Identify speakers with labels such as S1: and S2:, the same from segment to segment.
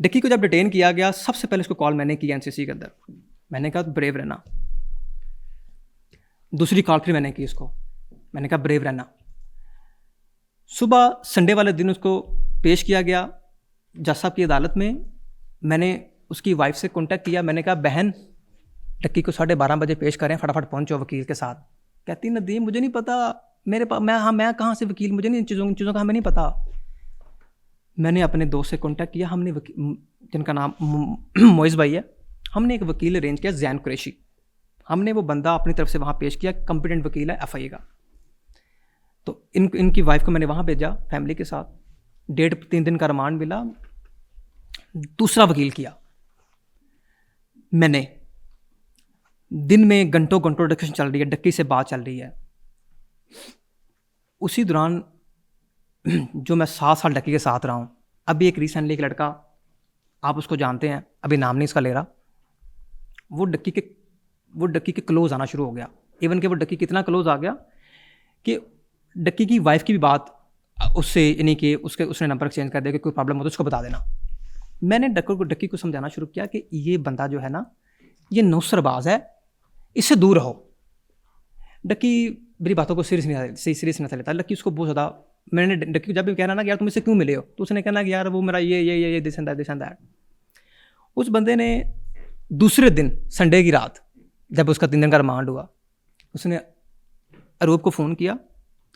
S1: Ducky को जब detain किया गया, सबसे पहले उसको कॉल मैंने की एनसीसी के अंदर। मैंने कहा ब्रेव रहना। दूसरी कॉल फिर मैंने की उसको, मैंने कहा ब्रेव रहना। सुबह संडे वाले दिन उसको पेश किया गया जज साहब की अदालत में। मैंने उसकी वाइफ से कांटेक्ट किया, मैंने कहा बहन डक्की को 12:30 बजे पेश करें, फटाफट पहुंचो वकील के साथ। कहती नदीम मुझे नहीं पता, मेरे पास मैं कहाँ से वकील, मुझे नहीं इन चीज़ों का हमें नहीं पता। मैंने अपने दोस्त से कांटेक्ट किया, हमने जिनका नाम मोइज़ भाई है, हमने एक वकील अरेंज किया जैन कुरैशी। हमने वो बंदा अपनी तरफ से वहाँ पेश किया, कॉम्पिटेंट वकील है FIA का। तो इनकी वाइफ को मैंने वहाँ भेजा फैमिली के साथ। 3 दिन का रिमांड मिला। दूसरा वकील किया मैंने, दिन में घंटों डिस्कशन चल रही है, डक्की से बात चल रही है। उसी दौरान जो मैं 7 साल डक्की के साथ रहा हूँ, अभी एक रिसेंटली एक लड़का, आप उसको जानते हैं, अभी नाम नहीं इसका ले रहा, वो डक्की के क्लोज आना शुरू हो गया। इवन कि वो डक्की कितना क्लोज आ गया कि डक्की की वाइफ की भी बात उससे, यानी कि उसने नंबर एक्सचेंज कर दिया कि कोई प्रॉब्लम हो तो उसको बता देना। मैंने डक्की को समझाना शुरू किया कि ये बंदा जो है ना, ये नौसरबाज है, इससे दूर रहो। डक्की मेरी बातों को सीरियस नहीं लेता। डक्की उसको बहुत ज़्यादा, मैंने डक्की को जब भी कहना ना कि यार तुम इससे क्यों मिले हो, तो उसने कहना कि यार वो मेरा ये दिस एंड दैट। उस बंदे ने दूसरे दिन संडे की रात जब उसका 3 दिन का रिमांड हुआ, उसने अरूप को फ़ोन किया,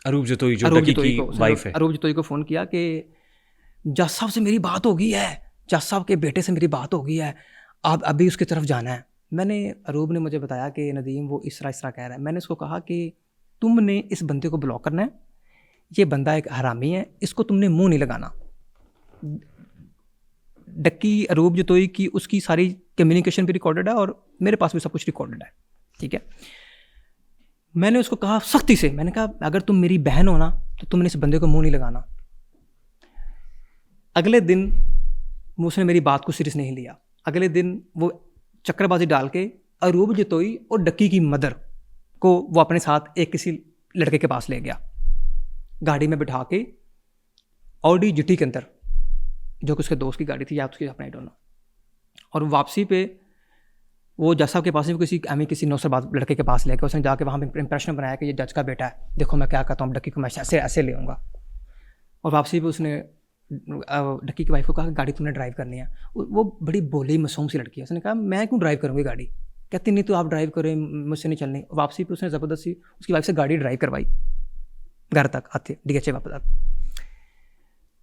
S2: अरूप जतोई जो डक्की की वाइफ है,
S1: अरूप जतोई को फ़ोन किया कि जज साहब से मेरी बात हो गई है, जज साहब के बेटे से मेरी बात हो गई है, आप अभी उसकी तरफ जाना है। अरूप ने मुझे बताया कि नदीम वो इस तरह कह रहा है। मैंने उसको कहा कि तुमने इस बंदे को ब्लॉक करना है, ये बंदा एक हरामी है, इसको तुमने मुंह नहीं लगाना। डक्की अरूप जतोई की उसकी सारी कम्युनिकेशन भी रिकॉर्डेड है और मेरे पास भी सब कुछ रिकॉर्डेड है, ठीक है। मैंने उसको कहा सख्ती से, मैंने कहा अगर तुम मेरी बहन हो ना तो तुमने इस बंदे को मुंह नहीं लगाना। अगले दिन उसने मेरी बात को सीरियस नहीं लिया। अगले दिन वो चक्करबाजी डाल के अरूप जतोई और डक्की की मदर को वो अपने साथ एक किसी लड़के के पास ले गया, गाड़ी में बिठा के, ऑडी GT के अंदर, जो कि उसके दोस्त की गाड़ी थी या उसकी अपना, आई डोंट नो। और वापसी पे वो जज साहब के पास ही किसी नौसरबाज लड़के के पास लेकर उसने जाके वहाँ पे इंप्रेशन बनाया कि ये जज का बेटा है, देखो मैं क्या कहता हूँ, डक्की को मैं ऐसे ले आऊँगा। और वापसी पे उसने डक्की की वाइफ को कहा कि गाड़ी तुमने ड्राइव करनी है। वो बड़ी भोली मासूम सी लड़की है, उसने कहा मैं क्यों ड्राइव करूँगी गाड़ी। कहती नहीं तो आप ड्राइव करें, मुझसे नहीं चलनी। वापसी पे उसने ज़बरदस्ती उसकी वाइफ से गाड़ी ड्राइव करवाई घर तक आते DHA वापस तक।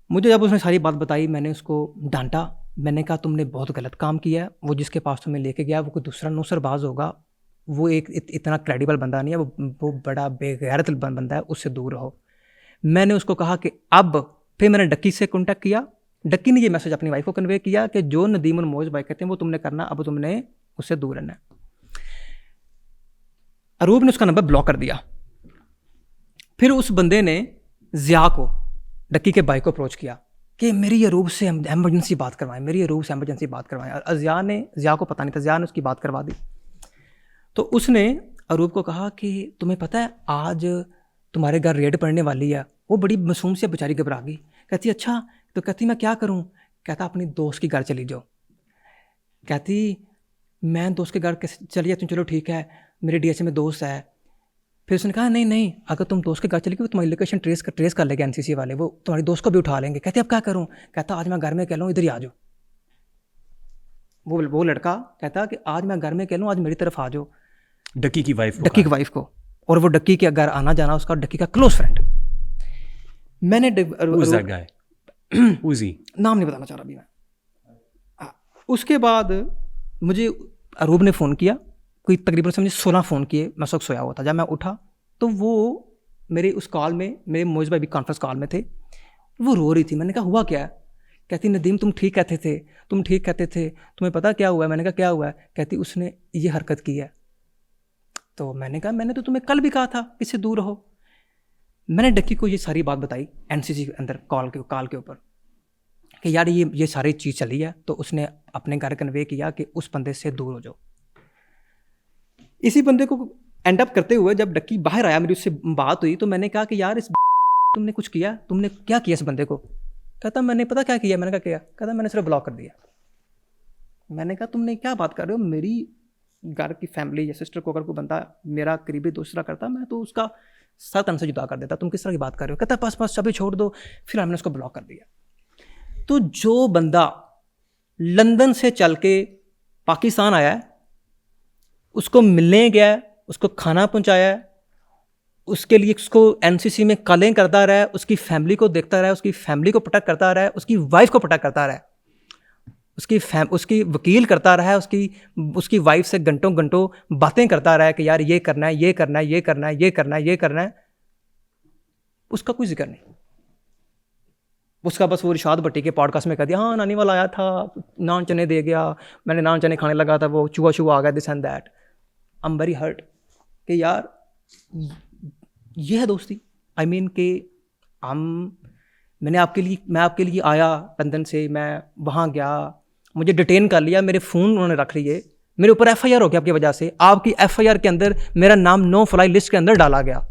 S1: मुझे जब उसने सारी बात बताई, मैंने उसको डांटा। मैंने कहा तुमने बहुत गलत काम किया है, वो जिसके पास तुम्हें लेके गया वो कोई दूसरा नौसरबाज होगा, वो एक इतना क्रेडिबल बंदा नहीं है, वो बड़ा बेगैरत बंदा है, उससे दूर रहो। मैंने उसको कहा कि अब फिर मैंने डक्की से कॉन्टैक्ट किया। डक्की ने ये मैसेज अपनी वाइफ को कन्वे किया कि जो नदीम और मोइज़ भाई कहते हैं वो तुमने करना, अब तुमने उससे दूर रहना है। अरूप ने उसका नंबर ब्लॉक कर दिया। फिर उस बंदे ने ज़िया को, डक्की के भाई को अप्रोच किया कि मेरी अरूप से एमरजेंसी बात करवाएं, मेरी अरूप से एमरजेंसी बात करवाएं। ज़िया को पता नहीं था, ज़िया ने उसकी बात करवा दी। तो उसने अरूप को कहा कि तुम्हें पता है आज तुम्हारे घर रेड पड़ने वाली है। वो बड़ी मासूम से बेचारी घबरा गई। कहती अच्छा, तो कहती मैं क्या करूं। कहता अपनी दोस्त के घर चली जाओ। कहती मैं दोस्त के घर कैसे चली जाती हूँ, चलो ठीक है, मेरे DHA में दोस्त है। फिर उसने कहा नहीं, अगर तुम दोस्त के घर चली गई वो तुम्हारी लोकेशन ट्रेस कर लेंगे NCC वाले, वो तुम्हारी दोस्त को भी उठा लेंगे। कहती अब क्या करूँ। कहता आज मैं घर में कह लूँ इधर ही आ जाओ। वो लड़का कहता कि आज मैं घर में कह लूँ आज मेरी तरफ आ जाओ,
S2: डक्की की वाइफ
S1: को। और वो डक्की के अगर आना जाना उसका डक्की का क्लोज फ्रेंड। मैंने नाम नहीं बताना चाह रहा अभी मैं। उसके बाद मुझे अरूप ने फ़ोन किया, कोई तकरीबन से मुझे 16 फ़ोन किए। मैं सब सोया हुआ था। जब मैं उठा तो वो मेरे उस कॉल में, मेरे मोइज़ भाई भी कॉन्फ्रेंस कॉल में थे, वो रो रही थी। मैंने कहा हुआ क्या है। कहती नदीम तुम ठीक कहते थे, तुम्हें पता क्या हुआ है। मैंने कहा क्या हुआ है। कहती उसने ये हरकत की है। तो मैंने कहा मैंने तो तुम्हें कल भी कहा था इससे दूर रहो। मैंने डक्की को ये सारी बात बताई NCC के अंदर कॉल के ऊपर कि यार ये सारी चीज़ चली है। तो उसने अपने घर कन्वे किया कि उस बंदे से दूर हो जाओ। इसी बंदे को एंड अप करते हुए जब डक्की बाहर आया, मेरी उससे बात हुई, तो मैंने कहा कि यार इस तुमने कुछ किया, तुमने क्या किया इस बंदे को। कहता मैंने पता क्या किया, मैंने कहा क्या, कहता मैंने सिर्फ ब्लॉक कर दिया। मैंने कहा तुमने क्या बात कर रहे हो, मेरी घर की फैमिली या सिस्टर को अगर कोई बंदा मेरा करीबी दूसरा करता मैं तो उसका सर तन से जुदा कर देता, तुम किस तरह की बात कर रहे हो। कहता बस बस अभी छोड़ दो, फिर हमने उसको ब्लॉक कर दिया। तो जो बंदा लंदन से चल के पाकिस्तान आया है, उसको मिलने गया है, उसको खाना पहुंचाया है, उसके लिए उसको एनसीसी में कॉलिंग करता रहा है, उसकी फैमिली को देखता रहा है, उसकी फैमिली को प्रोटेक्ट करता रहा है, उसकी वाइफ को प्रोटेक्ट करता रहा है, उसकी वकील करता रहा है, उसकी वाइफ से घंटों घंटों बातें करता रहा है कि यार ये करना है, ये करना है, ये करना है, ये करना है, ये करना है। उसका कोई जिक्र नहीं। उसका बस वो इरशाद भट्टी के पॉडकास्ट में कह दिया, हाँ नानी वाला आया था, नान चने दे गया, मैंने नान चने खाने लगा था, वो चूहा चूहा आ गया, this and that. I am very hurt कि यार ये है दोस्ती। आई मीन कि मैं आपके लिए आया लंदन से, मैं वहाँ गया, मुझे डिटेन कर लिया, मेरे फ़ोन उन्होंने रख लिए, मेरे ऊपर FIR हो गया आपकी वजह से। आपकी FIR के अंदर मेरा नाम नो फ्लाई लिस्ट के अंदर डाला गया।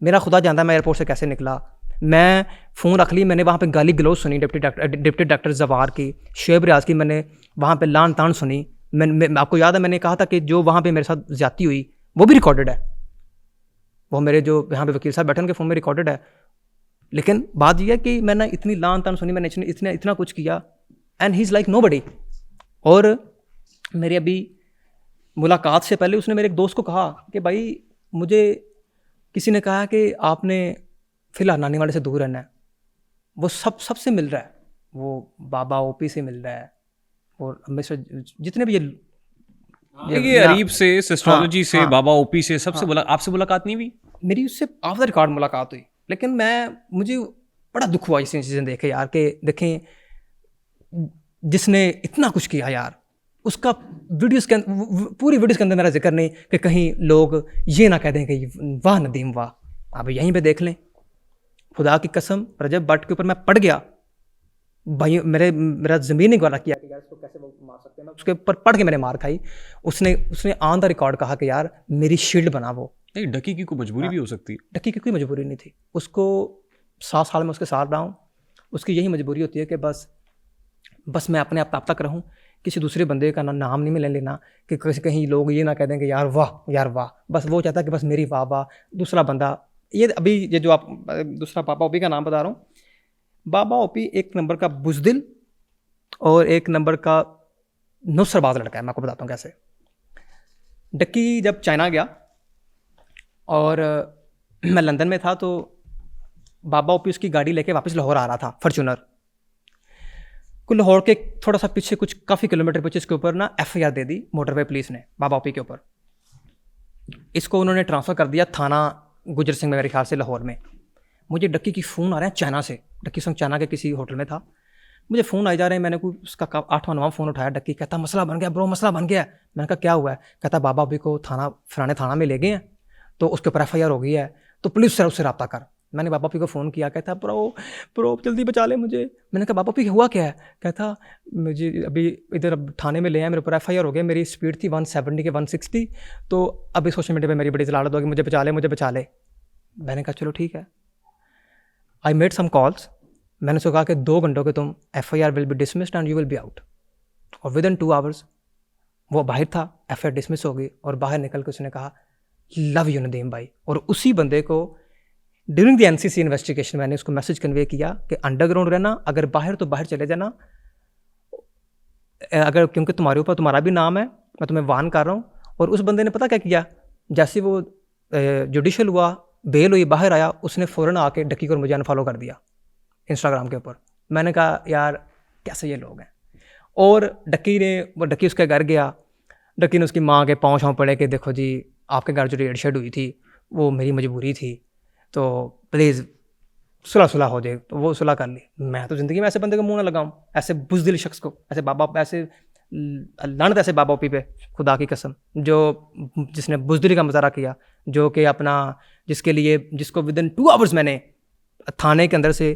S1: मेरा खुदा जानता है मैं एयरपोर्ट से कैसे निकला। मैं फ़ोन रख ली, मैंने वहाँ पे गाली गलौज सुनी डिप्टी डॉक्टर जवार की, शुएब रियाज की, मैंने वहाँ पे लान तान सुनी। मैं आपको याद है मैंने कहा था कि जो वहाँ पे मेरे साथ ज़्यादती हुई वो भी रिकॉर्डेड है, वो मेरे जो यहाँ पे वकील साहब बैठे उनके फ़ोन में रिकॉर्डेड है। लेकिन बात यह है कि मैंने इतनी लान तान सुनी, मैंने इतना कुछ किया, and he is like nobody. और मेरी अभी मुलाकात से पहले उसने मेरे एक दोस्त को कहा कि भाई मुझे किसी ने कहा कि आपने फिलहाल नानी वाले से दूर रहना है। वो सबसे मिल रहा है, वो बाबा ओपी से मिल रहा है, और हमेशा जितने भी
S2: ये अरीब से, सिस्ट्रोलॉजी से, बाबा ओपी से, सबसे आपसे मुलाकात नहीं हुई?
S1: मेरी उससे ऑफ द रिकॉर्ड मुलाकात हुई, लेकिन मुझे बड़ा दुख हुआ इस चीज़ें देखे यार, कि देखें जिसने इतना कुछ किया यार, उसका पूरी वीडियोस के अंदर मेरा जिक्र नहीं कि कहीं लोग ये ना कह दें कि वाह नदीम वाह। आप यहीं पे देख लें, खुदा की कसम रजब भट्ट के ऊपर मैं पड़ गया भाई, मेरा ज़मीन ही गवारा किया कि यार इसको कैसे वो मार सकते हैं। मैं उसके ऊपर पढ़ के मैंने मार खाई। उसने ऑन द रिकॉर्ड कहा कि यार मेरी शील्ड बना। वो
S2: नहीं, डकी की कोई मजबूरी भी हो सकती है।
S1: डकी की कोई मजबूरी नहीं थी, उसको 7 साल में उसके साथ रहा हूँ। उसकी यही मजबूरी होती है कि बस मैं अपने आप तक रहूँ, किसी दूसरे बंदे का नाम नहीं मिले लेना, कि कहीं लोग ये ना कह दें कि यार वाह। बस वो चाहता है कि बस मेरी वाह। दूसरा बंदा ये जो आप दूसरा बाबा ओपी का नाम बता रहा हूँ, बाबा ओपी एक नंबर का बुज़दिल और एक नंबर का नुसरबाज लड़का है। मैं आपको बताता हूँ कैसे। डक्की जब चाइना गया और मैं लंदन में था, तो बाबा ओपी उसकी गाड़ी लेके वापस लाहौर आ रहा था, फॉर्च्यूनर को। लाहौर के थोड़ा सा पीछे, कुछ काफ़ी किलोमीटर पीछे, इसके ऊपर ना FIR दे दी मोटरवे पुलिस ने बाबा ओपी के ऊपर। इसको उन्होंने ट्रांसफ़र कर दिया थाना गुजर सिंह में, मेरे ख्याल से लाहौर में। मुझे डक्की की फ़ोन आ रहे हैं चाइना से। डक्की संग चाइना के किसी होटल में था, मुझे फ़ोन आई जा रहे हैं। मैंने कोई उसका 8वां 9वां फ़ोन उठाया। डक्की कहता मसला बन गया ब्रो, मसला बन गया। मैंने कहा क्या हुआ है? कहता बाबा ओपी को फलाने थाना में ले गए हैं, तो उसके ऊपर FIR हो गई है, तो पुलिस से उससे रब्ता कर। मैंने बाबा ओपी को फ़ोन किया, कहता प्रो जल्दी बचा ले मुझे। मैंने कहा बाबा ओपी हुआ क्या है? कहता मुझे अभी इधर थाने में ले आए, मेरे ऊपर FIR हो गया, मेरी स्पीड थी 170 के 160, तो अभी सोशल मीडिया पे मेरी बड़ी जलालत होगी, मुझे बचा ले। मैंने कहा चलो ठीक है। I made some calls. मैंने उसको कहा कि 2 घंटों के तुम FIR will be dismissed and you will be out. और विदिन 2 आवर्स वो बाहर था, FIR डिसमिस हो गई, और बाहर निकल के उसने कहा लव यू नदीम भाई। और उसी बंदे को ड्यूरिंग द NCC इन्वेस्टिगेशन मैंने उसको मैसेज कन्वे किया कि अंडरग्राउंड रहना, अगर बाहर तो बाहर चले जाना, अगर क्योंकि तुम्हारे ऊपर तुम्हारा भी नाम है, मैं तुम्हें वार्न कर रहा हूँ। और उस बंदे ने पता क्या किया, जैसे वो जुडिशल हुआ, बेल हुई, बाहर आया, उसने फ़ौरन आके डक्की को और मुझे अनफॉलो कर दिया इंस्टाग्राम के ऊपर। मैंने कहा यार कैसे ये लोग हैं। और डक्की उसके घर गया। डक्की ने उसकी माँ के पाँव छाँव पड़े कि देखो जी आपके घर जो रेड शेड हुई थी वो मेरी मजबूरी थी, तो प्लीज़ सुलह हो जाए। तो वो सुलह कर ली। मैं तो ज़िंदगी में ऐसे बंदे को मुँह ना लगाऊँ, ऐसे बुज़दिल शख्स को, ऐसे लानत ऐसे बाबा ओपी पे, खुदा की कसम, जिसने बुज़दिली का मुजाहरा किया, जो कि जिसको विदिन 2 आवर्स मैंने थाने के अंदर से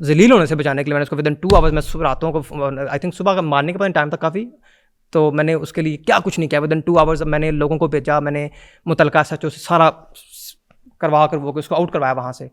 S1: जलील होने से बचाने के लिए मैंने उसको विदिन 2 आवर्स, मैं रातों को आई थिंक सुबह का मारने के बाद टाइम था काफ़ी, तो मैंने उसके लिए क्या कुछ नहीं किया। विदिन 2 आवर्स मैंने लोगों को भेजा, मैंने मुतलका SHO से सारा करवा कर वो उसको आउट करवाया वहाँ से।